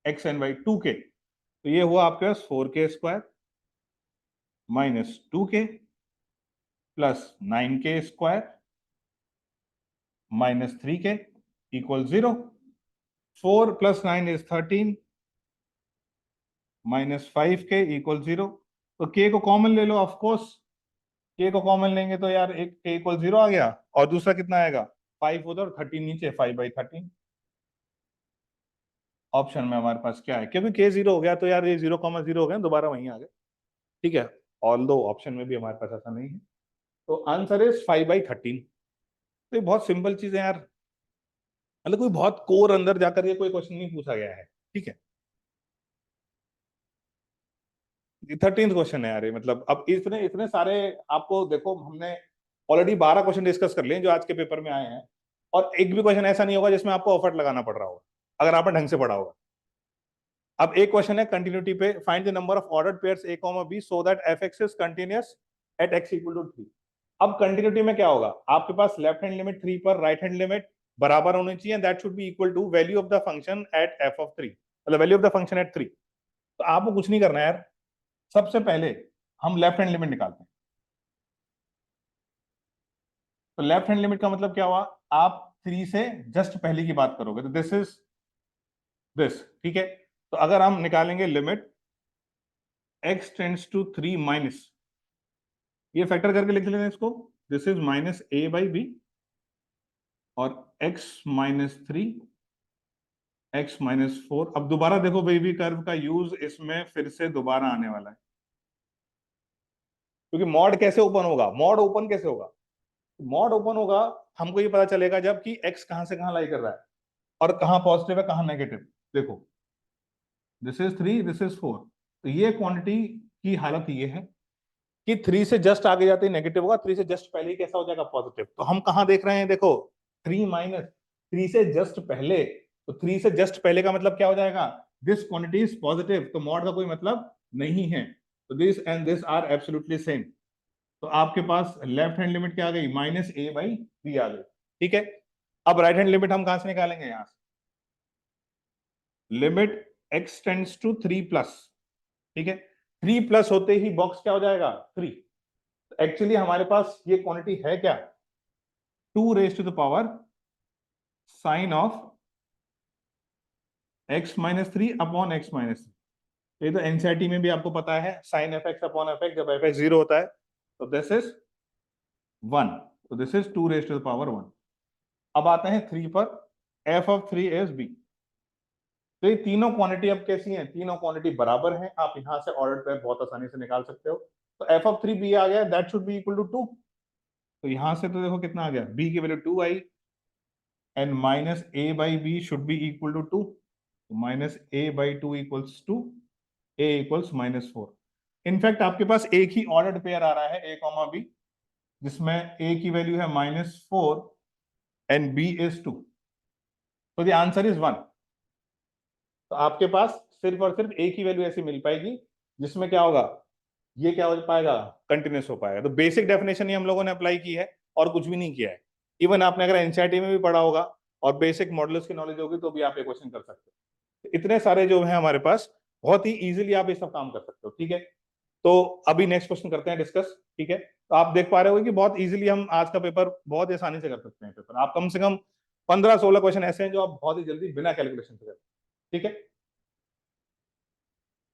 x and y, 2k। तो ये हुआ आपके पास 4k square minus 2k plus 9k square minus 3k equal 0। 4 plus 9 is 13 minus 5k equal 0। तो k को कॉमन ले लो, of course k को कॉमन लेंगे तो यार एक k इक्वल 0 आ गया, और दूसरा कितना आएगा, 5 उधर 13 नीचे, 5/13। ऑप्शन में हमारे पास क्या है, क्योंकि k 0 हो गया तो यार ये 0,0 हो गया, दोबारा वहीं आ गए, ठीक है। ऑल दो ऑप्शन में भी हमारे पास ऐसा नहीं है, तो आंसर इज 5/13। तो ये बहुत सिंपल चीज है यार, मतलब कोई बहुत कोर अंदर जाकर ये कोई क्वेश्चन नहीं पूछा गया है, ठीक है। 13th क्वेश्चन है यार ये, मतलब अब इतने इतने सारे, आपको देखो हमने ऑलरेडी 12 क्वेश्चन डिस्कस कर लिए जो आज के पेपर में आए हैं, और एक भी क्वेश्चन ऐसा नहीं होगा जिसमें आपको एफर्ट लगाना पड़ रहा होगा अगर आपने ढंग से पढ़ा होगा। अब एक क्वेश्चन है कंटिन्यूटी पे, find the number of ordered pairs a, b so that f(x) is continuous at x equal to 3। अब कंटिन्यूटी में क्या होगा, आपके पास लेफ्ट हैंड लिमिट 3 पर राइट हैंड लिमिट बराबर होनी चाहिए, that should be equal to value of the function at f of 3, मतलब value of the function at 3। तो आपको कुछ नहीं करना है यार, सबसे पहले हम लेफ्ट हैंड लिमिट निकालते हैं। तो लेफ्ट हैंड लिमिट का मतलब क्या हुआ, आप 3 से जस्ट पहले की बात करोगे, तो दिस इज दिस, ठीक है। तो अगर हम निकालेंगे limit x tends to 3 minus, ये फैक्टर करके लिख लेते हैं इसको, दिस इज माइनस a/b और x माइनस 3, x माइनस 4। अब दोबारा देखो बेबी कर्व का यूज इसमें फिर से दोबारा आने वाला है, क्योंकि मॉड कैसे ओपन होगा, मॉड ओपन कैसे होगा, मॉड ओपन होगा हमको ये पता चलेगा जब कि x कहां से कहां लाई कर रहा है और कहां पॉजिटिव है कहां नेगेटिव। देखो दिस इज 3, दिस इज 4, तो ये क्वांटिटी की हालत ये है कि 3 से जस्ट आगे जाते ही नेगेटिव होगा, 3 से जस्ट पहले ही कैसा हो जाएगा, पॉजिटिव। तो हम कहां देख रहे हैं, देखो 3 माइनस 3 से जस्ट पहले, तो 3 से जस्ट पहले का मतलब क्या हो जाएगा, दिस क्वांटिटी इज पॉजिटिव, तो मॉड का कोई मतलब नहीं है। तो this and this are absolutely same. तो आपके पास लेफ्ट हैंड लिमिट क्या आ गई, -a/3 आ गई, ठीक है। अब राइट हैंड लिमिट हम कहां से निकालेंगे, यहां से limit x tends to 3 plus, ठीक है। 3 प्लस होते ही बॉक्स क्या हो जाएगा, 3। एक्चुअली हमारे पास ये क्वांटिटी है क्या, 2 raise to the power sine of x minus 3 upon x minus 3। ये तो एनसीईआरटी में भी आपको पता है, sine f x upon f x, जब एफ एक्स 0 होता है तो दिस इज 1, तो this is 2 raise to the power 1। अब आते हैं 3 पर, f ऑफ 3 इज b। तो ये तीनों क्वांटिटी अब कैसी हैं, तीनों क्वांटिटी बराबर हैं, आप यहां से ऑर्डर पे बहुत आसानी से निकाल सकते हो। तो f ऑफ 3 b आ गया, that should be equal to 2। तो यहां से तो देखो कितना आ गया, b की वैल्यू 2 आई, and minus a/b should be equal to 2, minus a/2 equals to a equals -4। In fact आपके पास एक ही ऑर्डर्ड पेयर आ रहा है a, b, जिसमें a की वैल्यू है -4 एंड b इज 2, तो द आंसर इज 1। तो आपके पास सिर्फ और सिर्फ एक ही वैल्यू ऐसी मिल पाएगी जिसमें क्या होगा, ये क्या हो पाएगा, कंटिन्यूस हो पाएगा। तो बेसिक डेफिनेशन ही हम लोगों ने अप्लाई की है और कुछ भी नहीं किया है। इवन आपने अगर एनसीईआरटी में भी पढ़ा होगा और बेसिक मॉडल्स की नॉलेज होगी तो भी आप ये क्वेश्चन कर सकते हो। इतने सारे जो है हमारे पास, बहुत ही इजीली आप ये सब काम कर सकते हो, ठीक है। तो अभी नेक्स्ट क्वेश्चन करते हैं डिस्कस, ठीक है। तो आप देख पा रहे हो कि बहुत इजीली हम आज का पेपर बहुत आसानी से कर सकते हैं। पेपर आप कम से कम 15-16 क्वेश्चन ऐसे हैं जो आप बहुत ही जल्दी बिना कैलकुलेशन से कर सकते हैं, ठीक है।